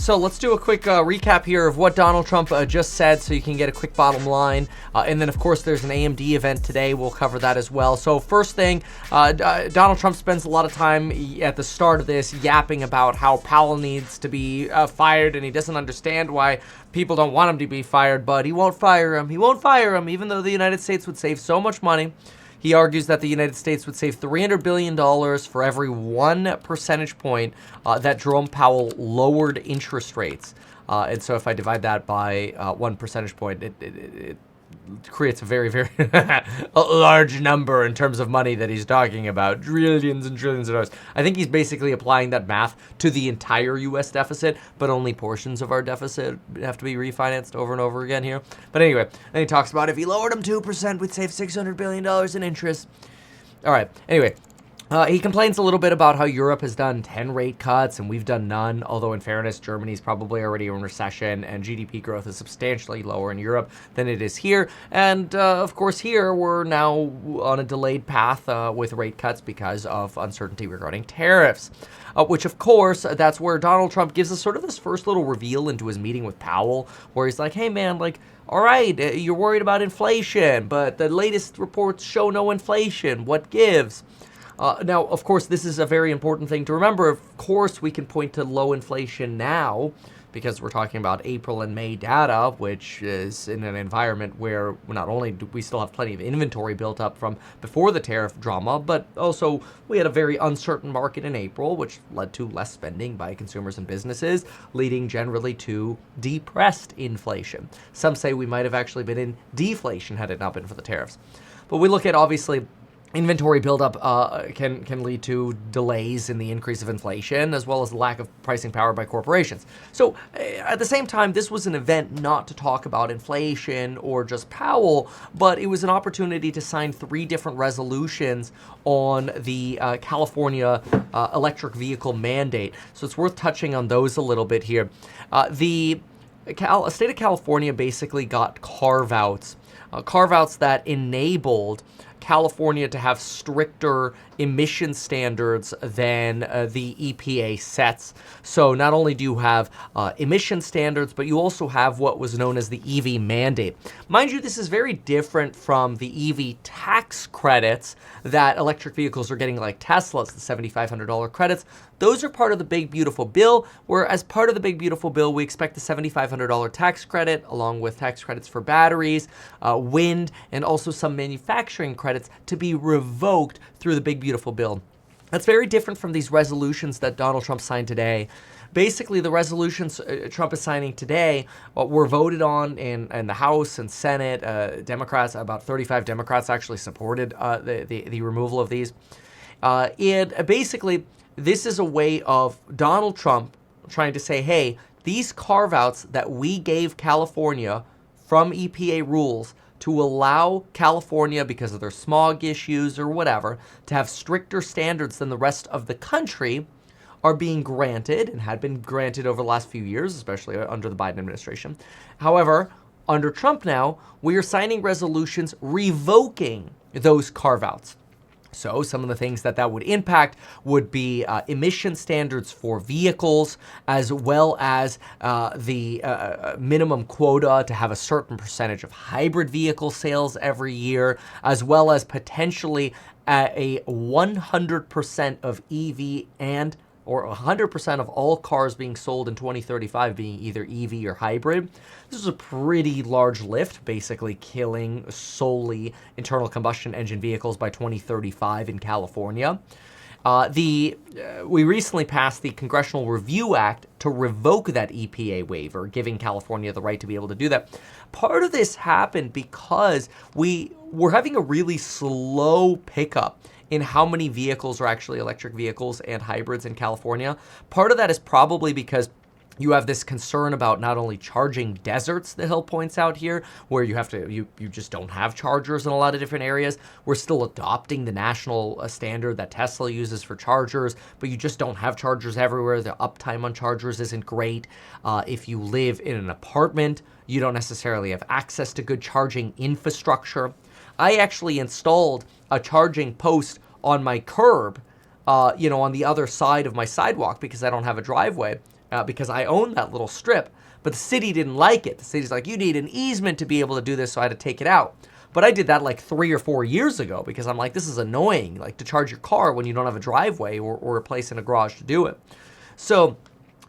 So let's do a quick recap here of what Donald Trump just said so you can get a quick bottom line. And then, of course, there's an AMD event today. We'll cover that as well. So first thing, Donald Trump spends a lot of time at the start of this yapping about how Powell needs to be fired, and he doesn't understand why people don't want him to be fired, but he won't fire him. He won't fire him, even though the United States would save so much money. He argues that the United States would save $300 billion for every 1 percentage point that Jerome Powell lowered interest rates. And so if I divide that by 1 percentage point, it creates a very, very a large number in terms of money that he's talking about. Trillions and trillions of dollars. I think he's basically applying that math to the entire U.S. deficit, but only portions of our deficit have to be refinanced over and over again here. But anyway, then he talks about if he lowered them 2%, we'd save $600 billion in interest. All right, anyway. He complains a little bit about how Europe has done 10 rate cuts and we've done none, although in fairness, Germany's probably already in recession and GDP growth is substantially lower in Europe than it is here. And of course, here we're now on a delayed path with rate cuts because of uncertainty regarding tariffs, which of course, that's where Donald Trump gives us sort of this first little reveal into his meeting with Powell, where he's like, hey man, like, all right, you're worried about inflation, but the latest reports show no inflation. What gives? Now, of course, this is a very important thing to remember. Of course, we can point to low inflation now because we're talking about April and May data, which is in an environment where not only do we still have plenty of inventory built up from before the tariff drama, but also we had a very uncertain market in April, which led to less spending by consumers and businesses, leading generally to depressed inflation. Some say we might have actually been in deflation had it not been for the tariffs. But we look at, obviously, inventory buildup can lead to delays in the increase of inflation, as well as the lack of pricing power by corporations. So at the same time, this was an event not to talk about inflation or just Powell, but it was an opportunity to sign 3 different resolutions on the California electric vehicle mandate. So it's worth touching on those a little bit here. The state of California basically got carve-outs that enabled California to have stricter emission standards than the EPA sets. So not only do you have emission standards, but you also have what was known as the EV mandate. Mind you, this is very different from the EV tax credits that electric vehicles are getting, like Tesla's, the $7,500 credits. Those are part of the Big Beautiful Bill, where as part of the Big Beautiful Bill, we expect the $7,500 tax credit, along with tax credits for batteries, wind, and also some manufacturing credits to be revoked through the Big Beautiful Bill. That's very different from these resolutions that Donald Trump signed today. Basically, the resolutions Trump is signing today were voted on in the House and Senate. Democrats, about 35 Democrats actually supported the removal of these. And basically, this is a way of Donald Trump trying to say, hey, these carve-outs that we gave California from EPA rules to allow California, because of their smog issues or whatever, to have stricter standards than the rest of the country are being granted and had been granted over the last few years, especially under the Biden administration. However, under Trump now, we are signing resolutions revoking those carve-outs. So some of the things that would impact would be emission standards for vehicles, as well as the minimum quota to have a certain percentage of hybrid vehicle sales every year, as well as potentially a 100% of EV or 100% of all cars being sold in 2035 being either EV or hybrid. This is a pretty large lift, basically killing solely internal combustion engine vehicles by 2035 in California. We recently passed the Congressional Review Act to revoke that EPA waiver, giving California the right to be able to do that. Part of this happened because we're having a really slow pickup in how many vehicles are actually electric vehicles and hybrids in California. Part of that is probably because you have this concern about not only charging deserts, the Hill points out here, where you just don't have chargers in a lot of different areas. We're still adopting the national standard that Tesla uses for chargers, but you just don't have chargers everywhere. The uptime on chargers isn't great. If you live in an apartment, you don't necessarily have access to good charging infrastructure. I actually installed a charging post on my curb, on the other side of my sidewalk because I don't have a driveway. because I own that little strip. But the city didn't like it. The city's like, you need an easement to be able to do this, so I had to take it out. But I did that like 3 or 4 years ago because I'm like, this is annoying, like to charge your car when you don't have a driveway or a place in a garage to do it. So,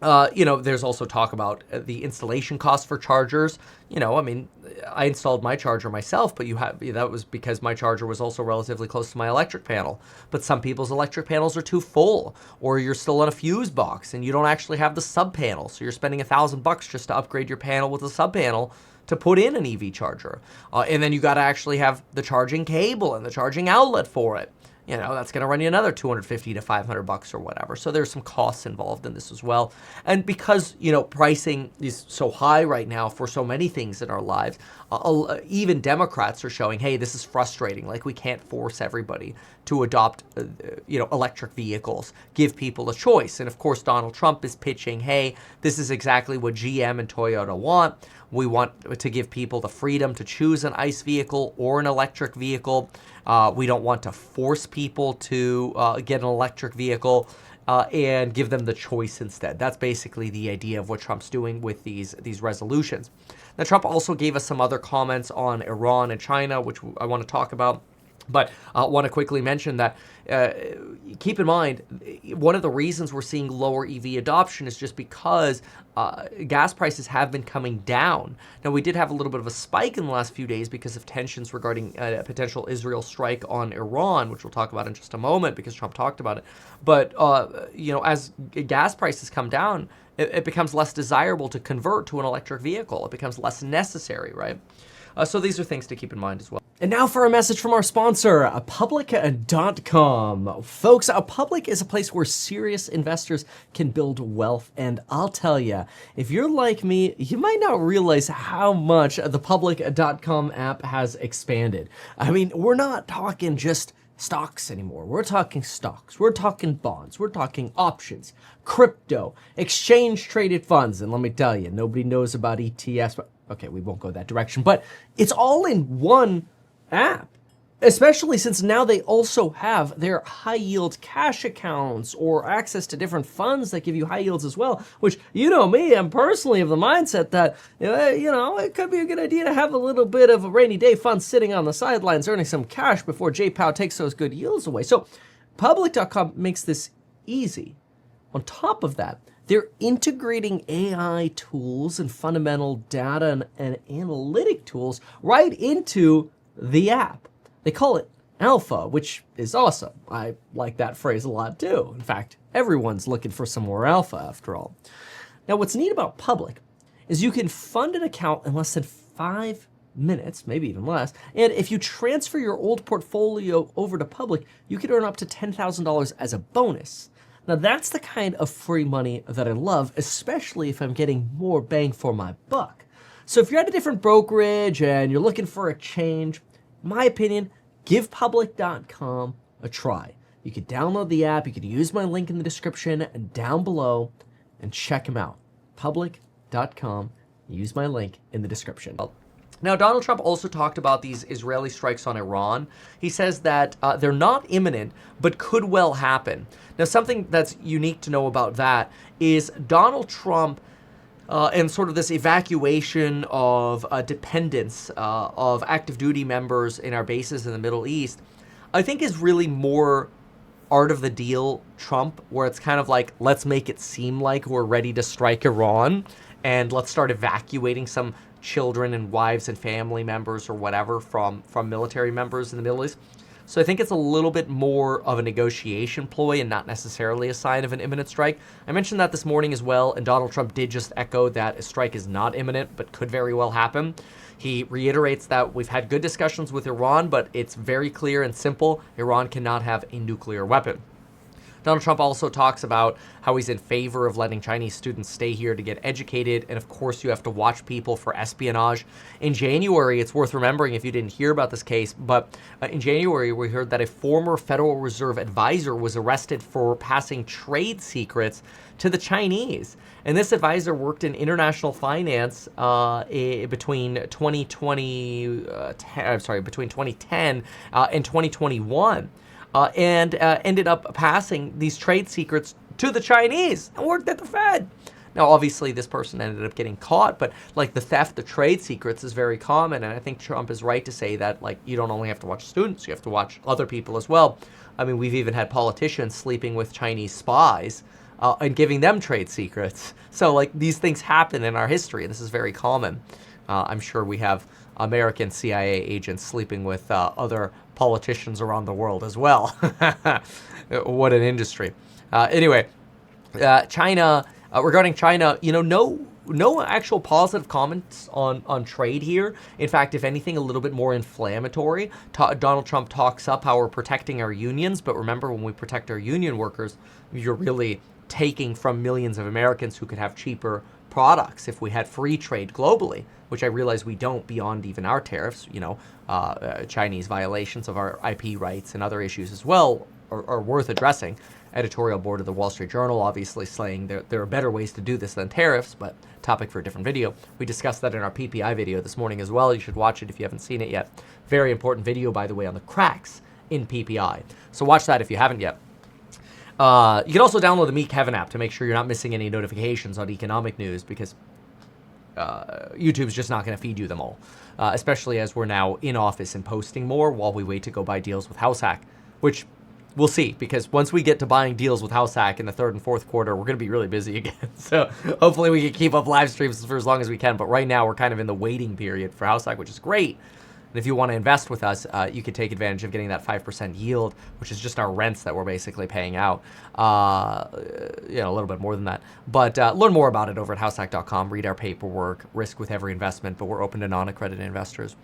there's also talk about the installation costs for chargers. I installed my charger myself, but that was because my charger was also relatively close to my electric panel. But some people's electric panels are too full, or you're still on a fuse box and you don't actually have the sub panel. So you're spending $1,000 just to upgrade your panel with a sub panel to put in an EV charger. And then you got to actually have the charging cable and the charging outlet for it. That's going to run you another $250 to $500 or whatever. So there's some costs involved in this as well. And because, pricing is so high right now for so many things in our lives, even Democrats are showing, hey, this is frustrating. Like, we can't force everybody to adopt, electric vehicles, give people a choice. And of course, Donald Trump is pitching, hey, this is exactly what GM and Toyota want. We want to give people the freedom to choose an ICE vehicle or an electric vehicle. We don't want to force people to get an electric vehicle and give them the choice instead. That's basically the idea of what Trump's doing with these resolutions. Now, Trump also gave us some other comments on Iran and China, which I want to talk about. But I want to quickly mention that keep in mind, one of the reasons we're seeing lower EV adoption is just because gas prices have been coming down. Now, we did have a little bit of a spike in the last few days because of tensions regarding a potential Israel strike on Iran, which we'll talk about in just a moment because Trump talked about it. But, as gas prices come down, it becomes less desirable to convert to an electric vehicle. It becomes less necessary, right? So these are things to keep in mind as well. And now for a message from our sponsor, Public.com. Folks, Public is a place where serious investors can build wealth. And I'll tell you, if you're like me, you might not realize how much the Public.com app has expanded. I mean, we're not talking just stocks anymore. We're talking stocks. We're talking bonds. We're talking options, crypto, exchange traded funds. And let me tell you, nobody knows about ETFs, but okay, we won't go that direction, but it's all in one app, especially since now they also have their high yield cash accounts or access to different funds that give you high yields as well, which, me, I'm personally of the mindset that, it could be a good idea to have a little bit of a rainy day fund sitting on the sidelines earning some cash before J-Pow takes those good yields away. So Public.com makes this easy. On top of that, they're integrating AI tools and fundamental data and analytic tools right into the app. They call it Alpha, which is awesome. I like that phrase a lot too. In fact, everyone's looking for some more alpha after all. Now, what's neat about Public is you can fund an account in less than 5 minutes, maybe even less. And if you transfer your old portfolio over to Public, you could earn up to $10,000 as a bonus. Now, that's the kind of free money that I love, especially if I'm getting more bang for my buck. So if you're at a different brokerage and you're looking for a change, in my opinion, give Public.com a try. You could download the app, you could use my link in the description and down below and check them out. Public.com, use my link in the description. Now, Donald Trump also talked about these Israeli strikes on Iran. He says that they're not imminent, but could well happen. Now, something that's unique to know about that is Donald Trump and sort of this evacuation of dependence of active duty members in our bases in the Middle East, I think is really more art of the deal Trump, where it's kind of like, let's make it seem like we're ready to strike Iran and let's start evacuating some children and wives and family members or whatever from military members in the Middle East. So I think it's a little bit more of a negotiation ploy and not necessarily a sign of an imminent strike. I mentioned that this morning as well, and Donald Trump did just echo that a strike is not imminent, but could very well happen. He reiterates that we've had good discussions with Iran, but it's very clear and simple. Iran cannot have a nuclear weapon. Donald Trump also talks about how he's in favor of letting Chinese students stay here to get educated. And of course, you have to watch people for espionage. In January, it's worth remembering if you didn't hear about this case, but in January, we heard that a former Federal Reserve advisor was arrested for passing trade secrets to the Chinese. And this advisor worked in international finance between 2010 and 2021. And ended up passing these trade secrets to the Chinese and worked at the Fed. Now, obviously, this person ended up getting caught, but like the theft of trade secrets is very common. And I think Trump is right to say that, like, you don't only have to watch students, you have to watch other people as well. I mean, we've even had politicians sleeping with Chinese spies and giving them trade secrets. So, like, these things happen in our history, and this is very common. I'm sure we have American CIA agents sleeping with other politicians around the world as well. What an industry. Anyway, China, regarding China, no actual positive comments on trade here. In fact, if anything, a little bit more inflammatory. Donald Trump talks up how we're protecting our unions, but remember, when we protect our union workers, you're really taking from millions of Americans who could have cheaper products if we had free trade globally, which I realize we don't beyond even our tariffs. Chinese violations of our IP rights and other issues as well are worth addressing. Editorial board of the Wall Street Journal obviously saying there are better ways to do this than tariffs, but topic for a different video. We discussed that in our PPI video this morning as well. You should watch it if you haven't seen it yet. Very important video, by the way, on the cracks in PPI. So watch that if you haven't yet. You can also download the Meet Kevin app to make sure you're not missing any notifications on economic news, because YouTube's just not going to feed you them all, especially as we're now in office and posting more while we wait to go buy deals with House Hack, which we'll see, because once we get to buying deals with House Hack in the third and fourth quarter, we're going to be really busy again. So hopefully we can keep up live streams for as long as we can. But right now we're kind of in the waiting period for House Hack, which is great. And if you want to invest with us, you could take advantage of getting that 5% yield, which is just our rents that we're basically paying out. A little bit more than that. But learn more about it over at househack.com. Read our paperwork, risk with every investment, but we're open to non-accredited investors.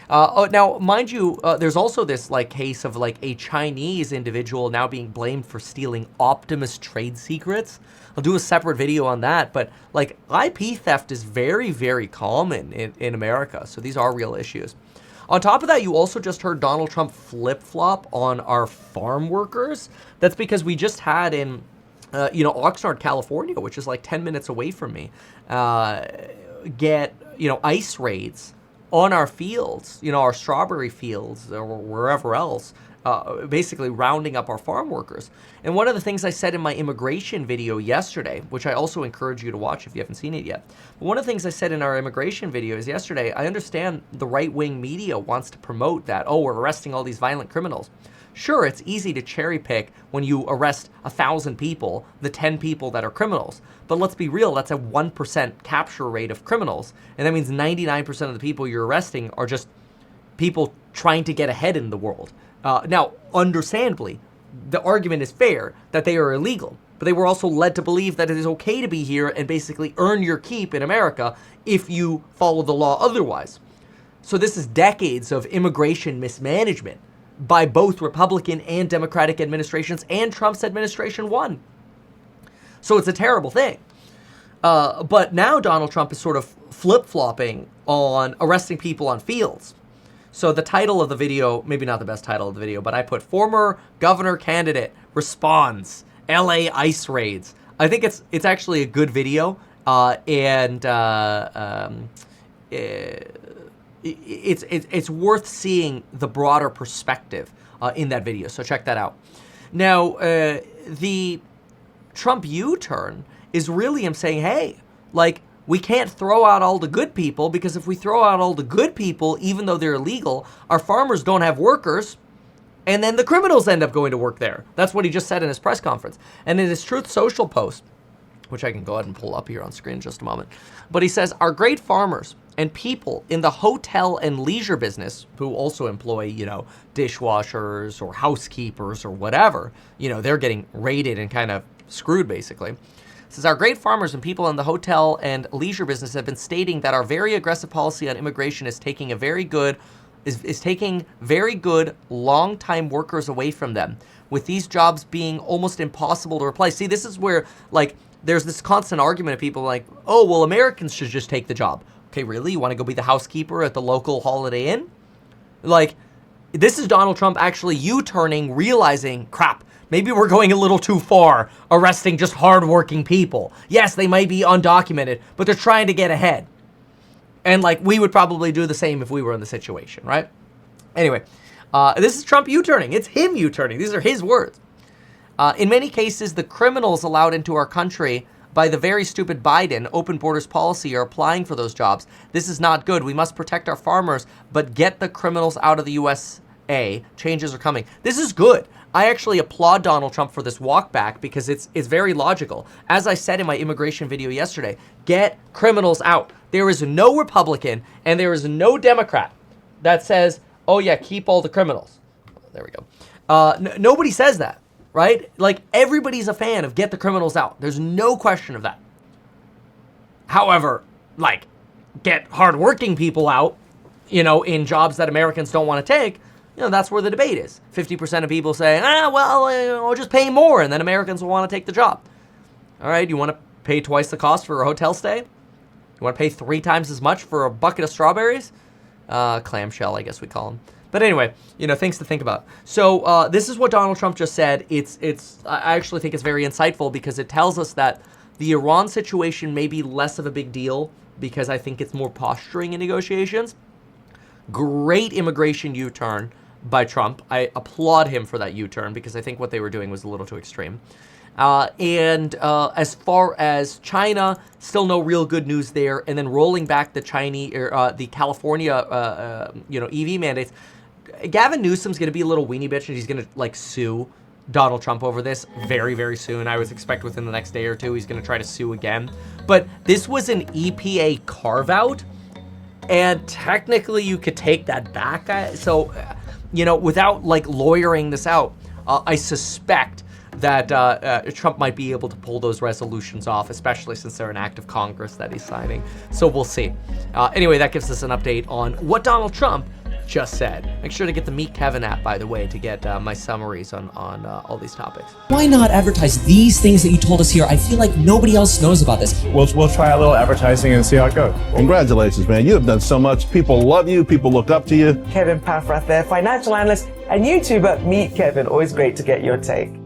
Now, mind you, there's also this case of a Chinese individual now being blamed for stealing Optimus trade secrets. I'll do a separate video on that, but IP theft is very, very common in America. So these are real issues. On top of that, you also just heard Donald Trump flip-flop on our farm workers. That's because we just had in, Oxnard, California, which is 10 minutes away from me, get, ice raids on our fields, our strawberry fields or wherever else, basically rounding up our farm workers. And one of the things I said in my immigration video yesterday, which I also encourage you to watch if you haven't seen it yet, but one of the things I said in our immigration video is yesterday, I understand the right-wing media wants to promote that, we're arresting all these violent criminals. Sure, it's easy to cherry pick when you arrest 1,000 people, the 10 people that are criminals. But let's be real, that's a 1% capture rate of criminals. And that means 99% of the people you're arresting are just people trying to get ahead in the world. Now, understandably, the argument is fair that they are illegal, but they were also led to believe that it is okay to be here and basically earn your keep in America if you follow the law otherwise. So this is decades of immigration mismanagement by both Republican and Democratic administrations, and Trump's administration won. So it's a terrible thing. But now Donald Trump is sort of flip-flopping on arresting people on fields. So the title of the video, maybe not the best title of the video, but I put former governor candidate responds, LA ice raids. I think it's actually a good video, it's worth seeing the broader perspective in that video. So check that out. Now, the Trump U-turn is really him saying, hey, we can't throw out all the good people, because if we throw out all the good people, even though they're illegal, our farmers don't have workers, and then the criminals end up going to work there. That's what he just said in his press conference. And in his Truth Social post, which I can go ahead and pull up here on screen in just a moment, but he says, our great farmers and people in the hotel and leisure business who also employ, dishwashers or housekeepers or whatever, they're getting raided and kind of screwed, basically. Says our great farmers and people in the hotel and leisure business have been stating that our very aggressive policy on immigration is taking very good long-time workers away from them, with these jobs being almost impossible to replace. See, this is where there's this constant argument of people oh, well, Americans should just take the job. Okay, really? You want to go be the housekeeper at the local Holiday Inn? This is Donald Trump actually U-turning, realizing, crap, maybe we're going a little too far, arresting just hardworking people. Yes, they might be undocumented, but they're trying to get ahead. And we would probably do the same if we were in the situation, right? Anyway, this is Trump U-turning. It's him U-turning. These are his words. In many cases, the criminals allowed into our country by the very stupid Biden open borders policy are applying for those jobs. This is not good. We must protect our farmers, but get the criminals out of the USA. Changes are coming. This is good. I actually applaud Donald Trump for this walk back because it's very logical. As I said in my immigration video yesterday, get criminals out. There is no Republican and there is no Democrat that says, oh yeah, keep all the criminals. There we go. Nobody says that, right? Like, everybody's a fan of get the criminals out. There's no question of that. However, like, get hardworking people out, you know, in jobs that Americans don't want to take, you know, that's where the debate is. 50% of people say, we'll just pay more, and then Americans will want to take the job. All right, you want to pay twice the cost for a hotel stay? You want to pay 3 times as much for a bucket of strawberries? Clamshell, I guess we call them. But anyway, you know, things to think about. So this is what Donald Trump just said. I actually think it's very insightful because it tells us that the Iran situation may be less of a big deal because I think it's more posturing in negotiations. Great immigration U-turn by Trump. I applaud him for that U-turn because I think what they were doing was a little too extreme. As far as China, still no real good news there. And then rolling back the California, EV mandates. Gavin Newsom's going to be a little weenie bitch and he's going to like sue Donald Trump over this very, very soon. I would expect within the next day or two, he's going to try to sue again. But this was an EPA carve out. And technically you could take that back. So, you know, without like lawyering this out, I suspect that Trump might be able to pull those resolutions off, especially since they're an act of Congress that he's signing. So we'll see. Anyway, that gives us an update on what Donald Trump just said. Make sure to get the Meet Kevin app, by the way, to get my summaries on all these topics. Why not advertise these things that you told us here? I feel like nobody else knows about this. We'll try a little advertising and see how it goes. Congratulations, man. You have done so much. People love you. People look up to you. Kevin Paffrath there, financial analyst and YouTuber. Meet Kevin. Always great to get your take.